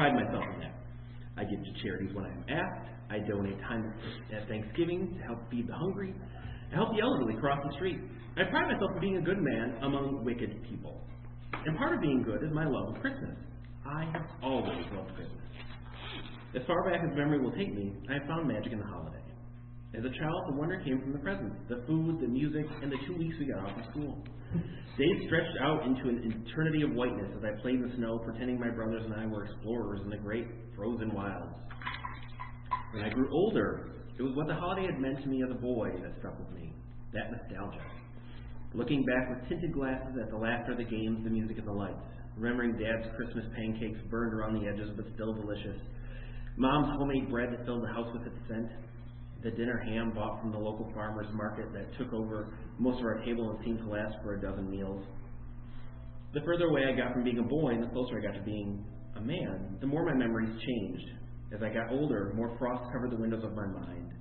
pride myself in that. I give to charities when I am asked. I donate time at Thanksgiving to help feed the hungry. I help the elderly cross the street. I pride myself for being a good man among wicked people. And part of being good is my love of Christmas. I have always loved Christmas. As far back as memory will take me, I have found magic in the holiday. As a child, the wonder came from the presents, the food, the music, and the 2 weeks we got off of school. Days stretched out into an eternity of whiteness as I played in the snow, pretending my brothers and I were explorers in the great frozen wilds. When I grew older, it was what the holiday had meant to me as a boy that stuck with me, that nostalgia. Looking back with tinted glasses at the laughter, the games, the music, and the lights, remembering Dad's Christmas pancakes burned around the edges but still delicious, Mom's homemade bread that filled the house with its scent, the dinner ham bought from the local farmer's market that took over most of our table and seemed to last for a dozen meals. The further away I got from being a boy and the closer I got to being a man, the more my memories changed. As I got older, more frost covered the windows of my mind,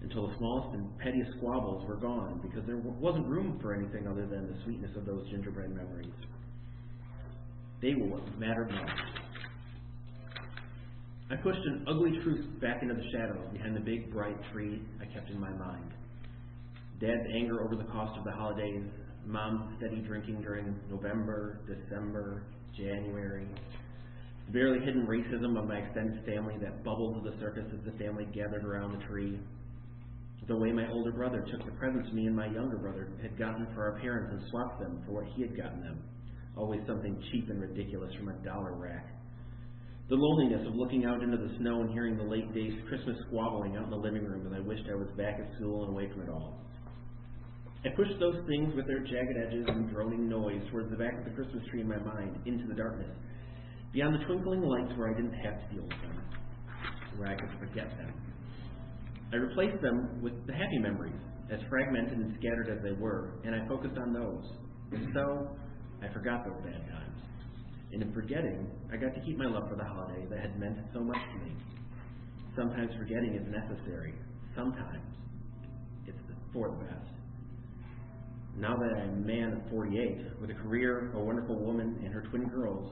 until the smallest and pettiest squabbles were gone because there wasn't room for anything other than the sweetness of those gingerbread memories. They were what mattered most. I pushed an ugly truth back into the shadows behind the big, bright tree I kept in my mind. Dad's anger over the cost of the holidays, Mom's steady drinking during November, December, January, the barely hidden racism of my extended family that bubbled to the surface as the family gathered around the tree, the way my older brother took the presents me and my younger brother had gotten for our parents and swapped them for what he had gotten them, always something cheap and ridiculous from a dollar rack. The loneliness of looking out into the snow and hearing the late day's Christmas squabbling out in the living room as I wished I was back at school and away from it all. I pushed those things with their jagged edges and droning noise towards the back of the Christmas tree in my mind, into the darkness, beyond the twinkling lights where I didn't have to deal with them, where I could forget them. I replaced them with the happy memories, as fragmented and scattered as they were, and I focused on those. And so, I forgot those bad times. And in forgetting, I got to keep my love for the holiday that had meant so much to me. Sometimes forgetting is necessary. Sometimes it's for the best. Now that I'm a man of 48, with a career, a wonderful woman, and her twin girls,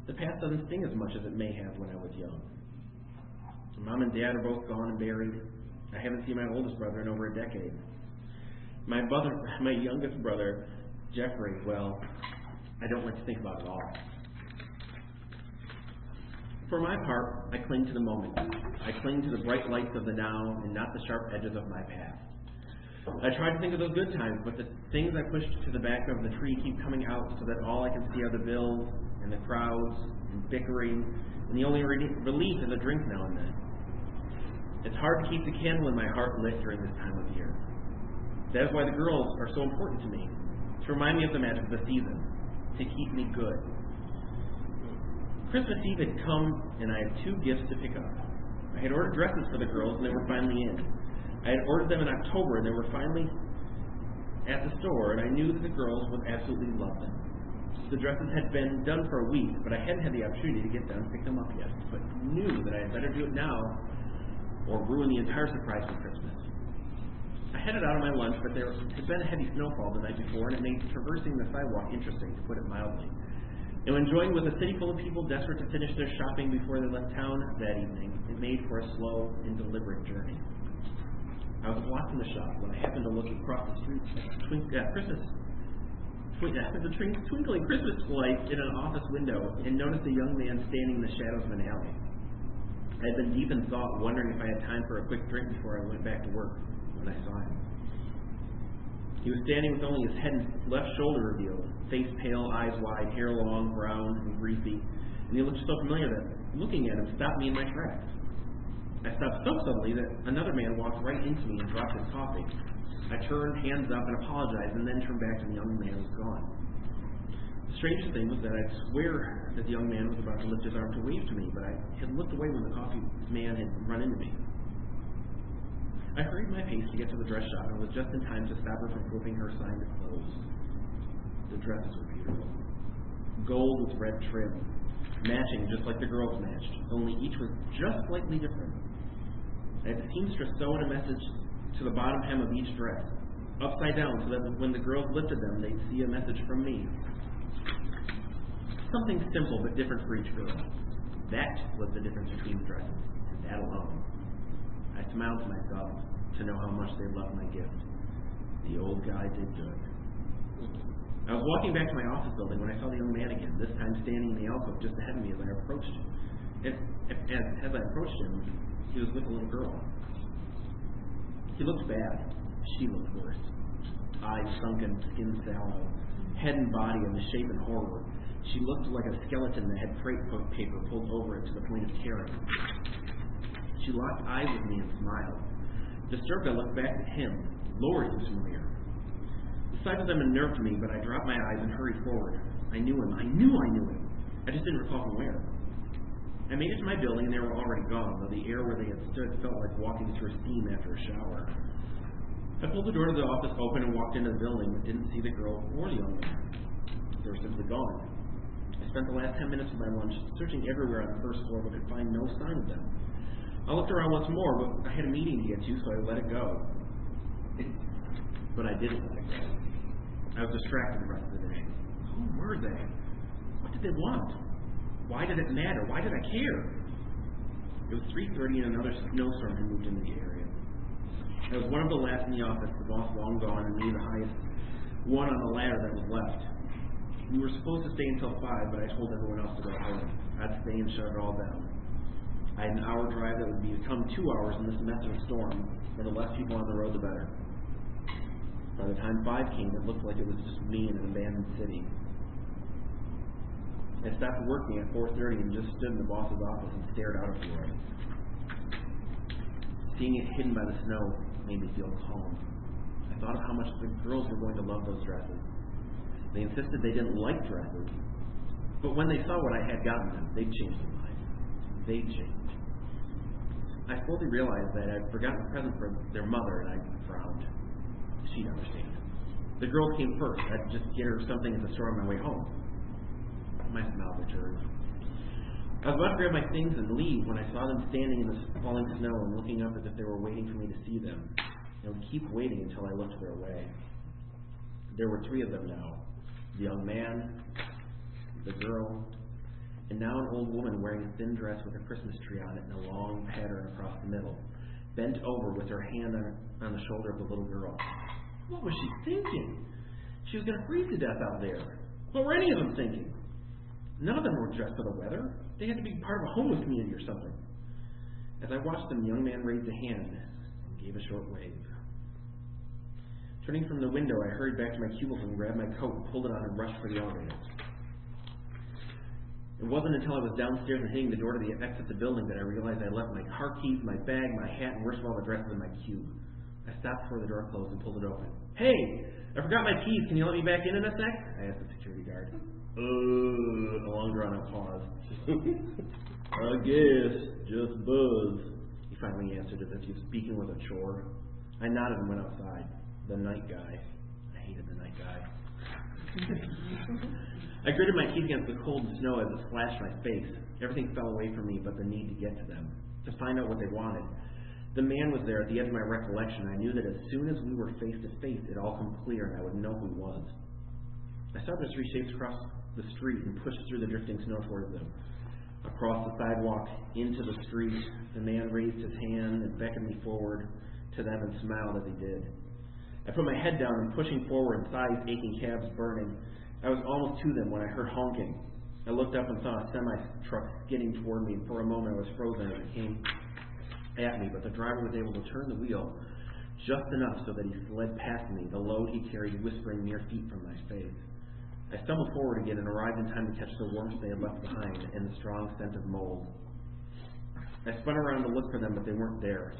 the past doesn't sting as much as it may have when I was young. Mom and Dad are both gone and buried. I haven't seen my oldest brother in over a decade. My youngest brother, Jeffrey, well, I don't like to think about it at all. For my part, I cling to the moment. I cling to the bright lights of the now and not the sharp edges of my past. I try to think of those good times, but the things I pushed to the back of the tree keep coming out so that all I can see are the bills and the crowds and bickering, and the only relief is a drink now and then. It's hard to keep the candle in my heart lit during this time of year. That is why the girls are so important to me, to remind me of the magic of the season, to keep me good. Christmas Eve had come, and I had 2 gifts to pick up. I had ordered dresses for the girls, and they were finally in. I had ordered them in October, and they were finally at the store, and I knew that the girls would absolutely love them. The dresses had been done for a week, but I hadn't had the opportunity to get down and pick them up yet, but knew that I had better do it now or ruin the entire surprise for Christmas. I headed out on my lunch, but there had been a heavy snowfall the night before, and it made traversing the sidewalk interesting, to put it mildly. And when joined with a city full of people desperate to finish their shopping before they left town that evening, it made for a slow and deliberate journey. I was locked in the shop when I happened to look across the street at the twinkling Christmas light in an office window and noticed a young man standing in the shadows of an alley. I had been deep in thought, wondering if I had time for a quick drink before I went back to work, when I saw him. He was standing with only his head and left shoulder revealed, face pale, eyes wide, hair long, brown, and greasy, and he looked so familiar that, looking at him, stopped me in my tracks. I stopped so suddenly that another man walked right into me and dropped his coffee. I turned, hands up, and apologized, and then turned back, and the young man was gone. The strangest thing was that I swear that the young man was about to lift his arm to wave to me, but I had looked away when the coffee man had run into me. I hurried my pace to get to the dress shop and was just in time to stop her from flipping her sign to close. The dresses were beautiful. Gold with red trim, matching just like the girls matched, only each was just slightly different. I had the seamstress sew in a message to the bottom hem of each dress, upside down, so that when the girls lifted them, they'd see a message from me. Something simple but different for each girl. That was the difference between the dresses, that alone. I smiled to myself to know how much they loved my gift. The old guy did good. I was walking back to my office building when I saw the young man again, this time standing in the alcove just ahead of me as I approached him. As I approached him, he was with a little girl. He looked bad. She looked worse. Eyes sunken, skin sallow, head and body of the shape and horror. She looked like a skeleton that had freight paper pulled over it to the point of tearing. She locked eyes with me and smiled. Disturbed, I looked back at him, lowered his mirror. The sight of them unnerved me, but I dropped my eyes and hurried forward. I knew him. I knew him. I just didn't recall from where. I made it to my building, and they were already gone, though the air where they had stood felt like walking through steam after a shower. I pulled the door to the office open and walked into the building, but didn't see the girl or the young man. They were simply gone. I spent the last 10 minutes of my lunch searching everywhere on the first floor, but could find no sign of them. I looked around once more, but I had a meeting to get to, so I let it go. But I didn't let it go. I was distracted the rest of the day. Who were they? What did they want? Why did it matter? Why did I care? It was 3:30 and another snowstorm had moved into the area. I was one of the last in the office, the boss long gone, and me the highest one on the ladder that was left. We were supposed to stay until 5, but I told everyone else to go home. I'd stay and shut it all down. I had an hour drive that would become 2 hours in this mess of a storm, and the less people on the road, the better. By the time 5 came, it looked like it was just me in an abandoned city. I stopped working at 4:30 and just stood in the boss's office and stared out of the way. Seeing it hidden by the snow made me feel calm. I thought of how much the girls were going to love those dresses. They insisted they didn't like dresses, but when they saw what I had gotten them, they'd change their mind. They'd change. I fully realized that I'd forgotten a present for their mother, and I frowned. She'd understand. The girl came first. I'd just get her something at the store on my way home. My smile returned. I was about to grab my things and leave when I saw them standing in the falling snow and looking up as if they were waiting for me to see them. I would keep waiting until I looked their way. There were 3 of them now. The young man, the girl, and now an old woman wearing a thin dress with a Christmas tree on it and a long pattern across the middle, bent over with her hand on the shoulder of the little girl. What was she thinking? She was going to freeze to death out there. What were any of them thinking? None of them were dressed for the weather. They had to be part of a homeless community or something. As I watched them, the young man raised a hand and gave a short wave. Turning from the window, I hurried back to my cubicle and grabbed my coat and pulled it on and rushed for the elevator. It wasn't until I was downstairs and hitting the door to exit the building that I realized I left my car keys, my bag, my hat, and worst of all, the dresses in my cube. I stopped before the door closed and pulled it open. Hey, I forgot my keys. Can you let me back in a sec? I asked the security guard. A long drawn-out pause. I guess, just buzz. He finally answered as if he was speaking with a chore. I nodded and went outside. The night guy. I hated the night guy. I gritted my teeth against the cold and snow as it splashed my face. Everything fell away from me but the need to get to them, to find out what they wanted. The man was there at the edge of my recollection. I knew that as soon as we were face to face, it all come clear and I would know who he was. I saw the 3 shapes across the street and pushed through the drifting snow towards them. Across the sidewalk, into the street, the man raised his hand and beckoned me forward to them and smiled as he did. I put my head down and pushing forward, thighs aching, calves burning. I was almost to them when I heard honking. I looked up and saw a semi-truck skidding toward me, and for a moment I was frozen as it came at me, but the driver was able to turn the wheel just enough so that he slid past me, the load he carried whispering mere feet from my face. I stumbled forward again and arrived in time to catch the warmth they had left behind and the strong scent of mold. I spun around to look for them, but they weren't there.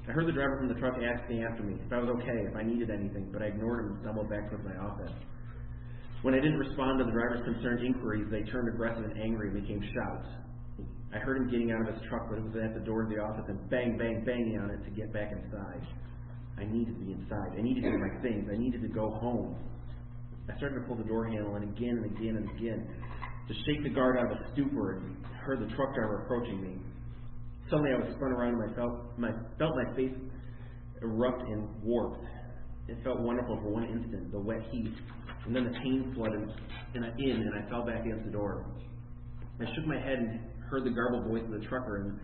I heard the driver from the truck ask me after me if I was okay, if I needed anything, but I ignored him and stumbled back towards my office. When I didn't respond to the driver's concerned inquiries, they turned aggressive and angry and became shouts. I heard him getting out of his truck, but it was at the door of the office and bang, bang, banging on it to get back inside. I needed to be inside. I needed to get my things. I needed to go home. I started to pull the door handle, and again and again and again, to shake the guard out of a stupor, and heard the truck driver approaching me. Suddenly I was spun around and I felt my face erupt and warped. It felt wonderful for one instant, the wet heat, and then the pain flooded and I fell back against the door. I shook my head and heard the garbled voice of the trucker, and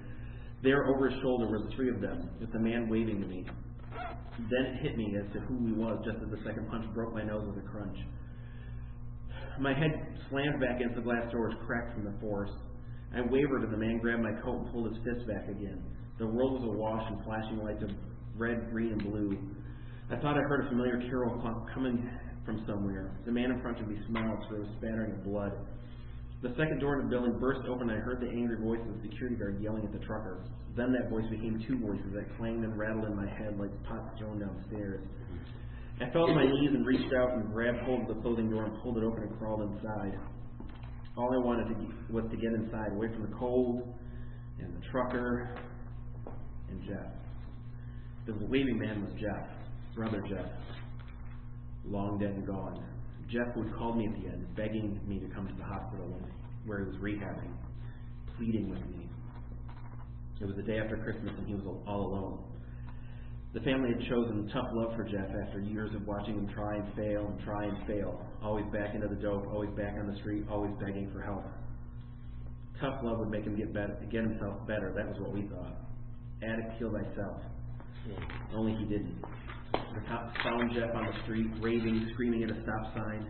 there over his shoulder were the three of them, with the man waving to me. Then it hit me as to who he was, just as the second punch broke my nose with a crunch. My head slammed back against the glass door, which cracked from the force. I wavered, and the man grabbed my coat and pulled his fist back again. The world was awash in flashing lights of red, green, and blue. I thought I heard a familiar carol coming from somewhere. The man in front of me smiled through a spattering of blood. The second door in the building burst open, and I heard the angry voice of the security guard yelling at the trucker. Then that voice became two voices that clanged and rattled in my head like pots thrown downstairs. I fell to my knees and reached out and grabbed hold of the closing door and pulled it open and crawled inside. All I wanted was to get inside, away from the cold and the trucker and Jeff. The waving man was Jeff, brother Jeff, long dead and gone. Jeff, who had called me at the end, begging me to come to the hospital where he was rehabbing, pleading with me. It was the day after Christmas, and he was all alone. The family had chosen tough love for Jeff after years of watching him try and fail, always back into the dope, always back on the street, always begging for help. Tough love would make him get himself better. That was what we thought. Addict, heal thyself. Only he didn't. The cops found Jeff on the street, raving, screaming at a stop sign,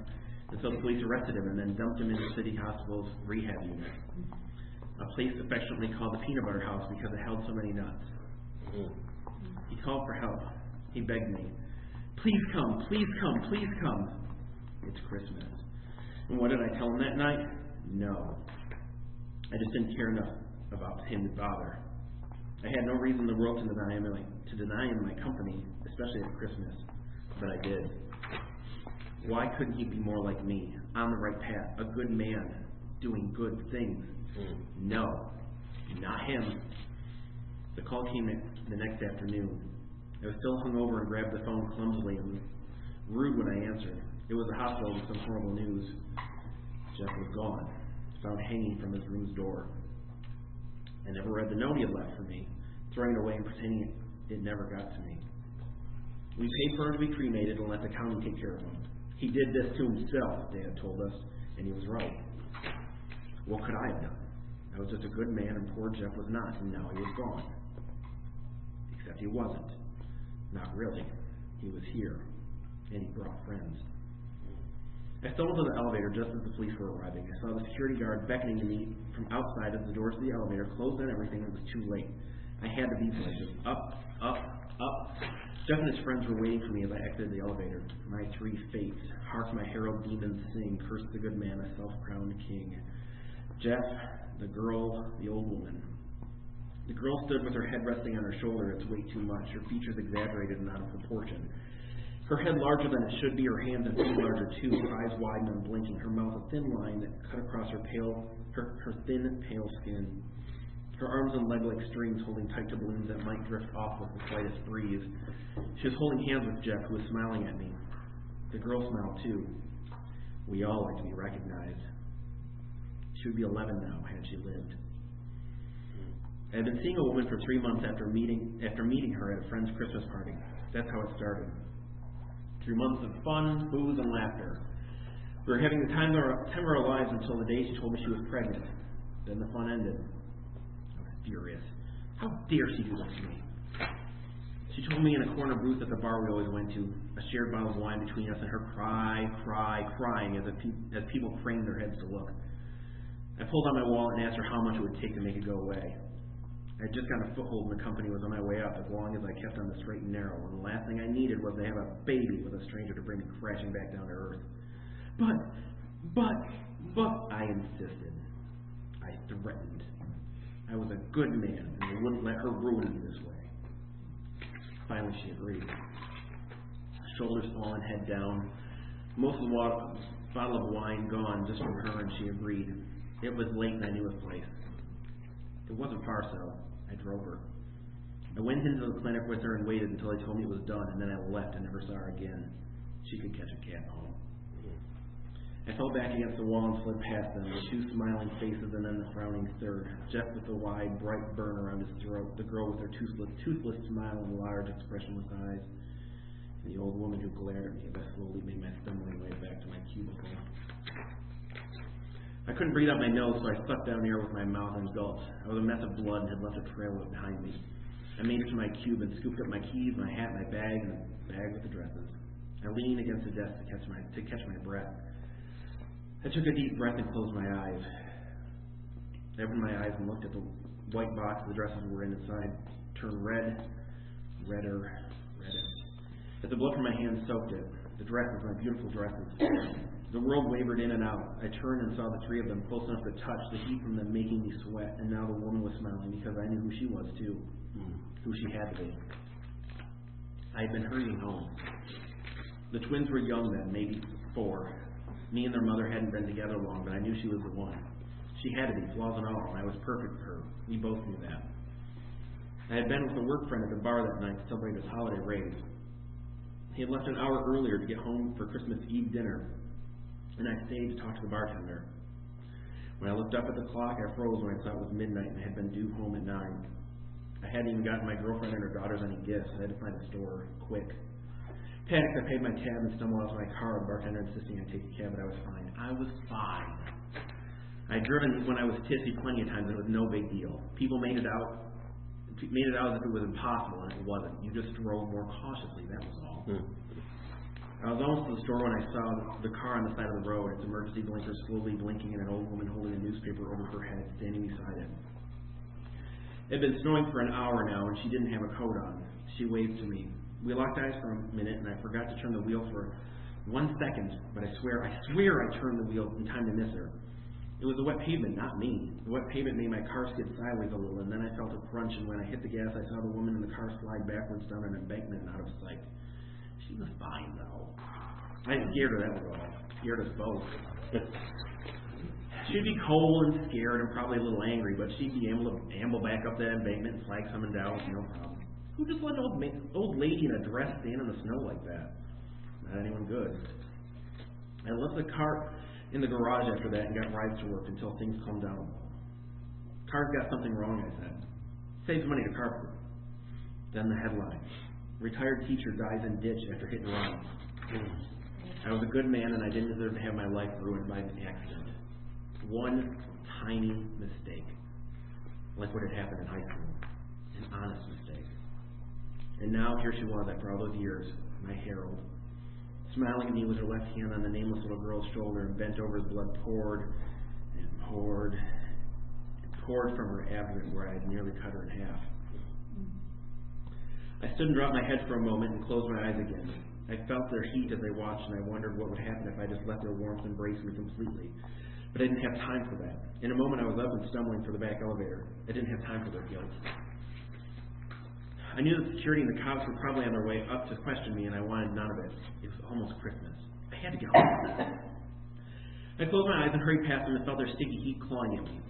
and so the police arrested him and then dumped him into City Hospital's rehab unit, a place affectionately called the Peanut Butter House because it held so many nuts. He called for help. He begged me, please come, please come, please come. It's Christmas. And what did I tell him that night? No. I just didn't care enough about him to bother. I had no reason in the world to deny him my company, especially at Christmas, but I did. Why couldn't he be more like me, on the right path, a good man, doing good things? No, not him. The call came the next afternoon. I was still hungover and grabbed the phone clumsily and was rude when I answered. It was the hospital with some horrible news. Jeff was gone, found hanging from his room's door. I never read the note he had left for me, throwing it away and pretending it never got to me. We paid for him to be cremated and let the county take care of him. He did this to himself, Dad told us, and he was right. What could I have done? I was just a good man, and poor Jeff was not, and now he was gone. Except he wasn't. Not really. He was here, and he brought friends. I stumbled to the elevator just as the police were arriving. I saw the security guard beckoning to me from outside as the doors of the elevator closed on everything, and it was too late. I had to be places. Up, up, up. Jeff and his friends were waiting for me as I exited the elevator. My three fates. Hark my herald demons sing. Curse the good man, a self-crowned king. Jeff, the girl, the old woman. The girl stood with her head resting on her shoulder. It's way too much. Her features exaggerated and out of proportion. Her head larger than it should be, her hands and feet larger too, her eyes wide and unblinking, her mouth a thin line that cut across her thin, pale skin. Her arms and legs like strings holding tight to balloons that might drift off with the slightest breeze. She was holding hands with Jeff, who was smiling at me. The girl smiled too. We all like to be recognized. She would be 11 now, had she lived. I had been seeing a woman for 3 months after meeting her at a friend's Christmas party. That's how it started. 3 months of fun, booze, and laughter. We were having the time of our lives until the day she told me she was pregnant. Then the fun ended. I was furious. How dare she do this to me? She told me in a corner booth at the bar we always went to, a shared bottle of wine between us, and her crying as people craned their heads to look. I pulled out my wallet and asked her how much it would take to make it go away. I had just gotten a foothold in the company, was on my way up, as long as I kept on the straight and narrow, and the last thing I needed was to have a baby with a stranger to bring me crashing back down to earth. But, I insisted. I threatened. I was a good man, and I wouldn't let her ruin me this way. Finally, she agreed. Shoulders fallen, head down, most of the bottle of wine gone just from her, and she agreed. It was late, and I knew a place. It wasn't far, so I drove her. I went into the clinic with her and waited until they told me it was done, and then I left and never saw her again. She could catch a cab home. I fell back against the wall and slid past them, with 2 smiling faces and then the frowning third. Jeff with the wide, bright burn around his throat, the girl with her toothless smile and large, expressionless eyes, and the old woman who glared at me as I slowly made my stumbling way back to my cubicle. I couldn't breathe out my nose, so I sucked down air with my mouth and gulped. I was a mess of blood and had left a trail behind me. I made it to my cube and scooped up my keys, my hat, my bag, and the bag with the dresses. I leaned against the desk to catch my breath. I took a deep breath and closed my eyes. I opened my eyes and looked at the white box the dresses were inside. Turned red, redder. As the blood from my hands soaked it, the dresses, my beautiful dresses. The world wavered in and out. I turned and saw the three of them close enough to touch, the heat from them making me sweat, and now the woman was smiling because I knew who she was too, who she had to be. I had been hurrying home. The twins were young then, maybe 4. Me and their mother hadn't been together long, but I knew she was the one. She had to be, flaws and all, and I was perfect for her. We both knew that. I had been with a work friend at the bar that night to celebrate his holiday raise. He had left an hour earlier to get home for Christmas Eve dinner, and I stayed to talk to the bartender. When I looked up at the clock, I froze when I saw it was midnight and I had been due home at 9. I hadn't even gotten my girlfriend and her daughters any gifts. I had to find a store quick. Panicked, I paid my tab and stumbled out to my car, the bartender insisting I take a cab, but I was fine. I was fine. I had driven when I was tipsy plenty of times, and it was no big deal. People made it out as if it was impossible, and it wasn't. You just drove more cautiously, that was all. I was almost to the store when I saw the car on the side of the road, its emergency blinker slowly blinking, and an old woman holding a newspaper over her head, standing beside it. It had been snowing for an hour now, and she didn't have a coat on. She waved to me. We locked eyes for a minute, and I forgot to turn the wheel for 1 second, but I swear I turned the wheel in time to miss her. It was the wet pavement, not me. The wet pavement made my car skid sideways a little, and then I felt a crunch, and when I hit the gas, I saw the woman in the car slide backwards down an embankment and out of sight. She was fine, though. I scared her, that was all. Scared us both. She'd be cold and scared and probably a little angry, but she'd be able to amble back up that embankment and flag someone down with no problem. Who just let an old lady in a dress stand in the snow like that? Not anyone good. I left the car in the garage after that and got rides to work until things calmed down. Car's got something wrong, I said. Saves money to carpool. Then the headline. Retired teacher dies in ditch after hit and run. I was a good man and I didn't deserve to have my life ruined by an accident. One tiny mistake. Like what had happened in high school. An honest mistake. And now here she was after all those years, my herald. Smiling at me with her left hand on the nameless little girl's shoulder and bent over as blood poured and poured and poured from her abdomen where I had nearly cut her in half. I stood and dropped my head for a moment and closed my eyes again. I felt their heat as I watched, and I wondered what would happen if I just let their warmth embrace me completely. But I didn't have time for that. In a moment I was up and stumbling for the back elevator. I didn't have time for their guilt. I knew that security and the cops were probably on their way up to question me, and I wanted none of it. It was almost Christmas. I had to get home. I closed my eyes and hurried past them and felt their sticky heat clawing at me.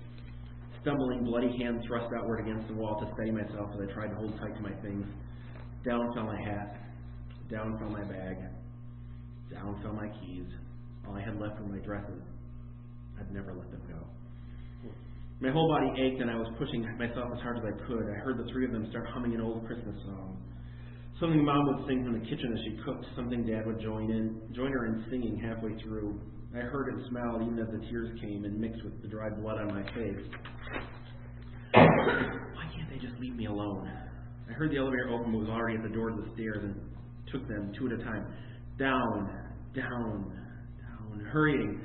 Stumbling, bloody hands thrust outward against the wall to steady myself as I tried to hold tight to my things. Down fell my hat. Down fell my bag. Down fell my keys. All I had left were my dresses. I'd never let them go. My whole body ached and I was pushing myself as hard as I could. I heard the three of them start humming an old Christmas song. Something Mom would sing from the kitchen as she cooked, something Dad would join her in singing halfway through. I heard and smiled even as the tears came and mixed with the dry blood on my face. Why can't they just leave me alone? I heard the elevator open but was already at the door to the stairs and took them 2 at a time. Down, down, down, hurrying.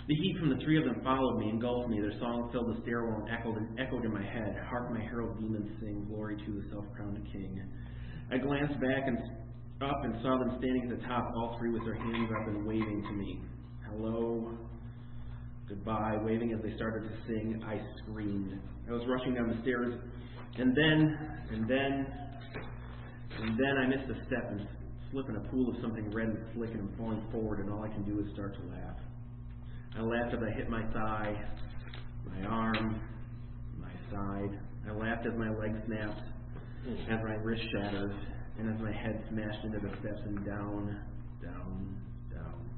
The heat from the 3 of them followed me, engulfed me. Their song filled the stairwell and echoed in my head. Hark my herald demons sing, glory to the self-crowned king. I glanced back and up and saw them standing at the top, all 3 with their hands up and waving to me. Hello, goodbye, waving as they started to sing. I screamed. I was rushing down the stairs, and then I missed a step and slip in a pool of something red and slick, and I'm falling forward, and all I can do is start to laugh. I laughed as I hit my thigh, my arm, my side. I laughed as my leg snapped, as my wrist shattered, and as my head smashed into the steps and down, down, down.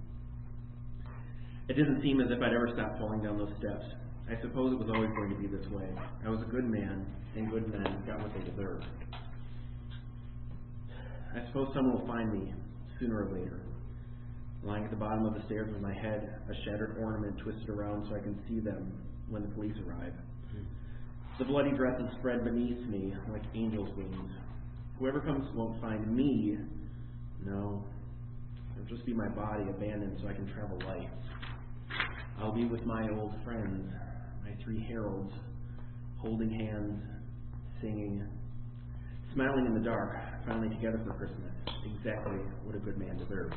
It didn't seem as if I'd ever stop falling down those steps. I suppose it was always going to be this way. I was a good man, and good men got what they deserved. I suppose someone will find me sooner or later. lying at the bottom of the stairs with my head, a shattered ornament twisted around so I can see them when the police arrive. The bloody dresses spread beneath me like angels' wings. Whoever comes won't find me. No, it'll just be my body abandoned so I can travel light. I'll be with my old friends, my 3 heralds, holding hands, singing, smiling in the dark, finally together for Christmas. Exactly what a good man deserves.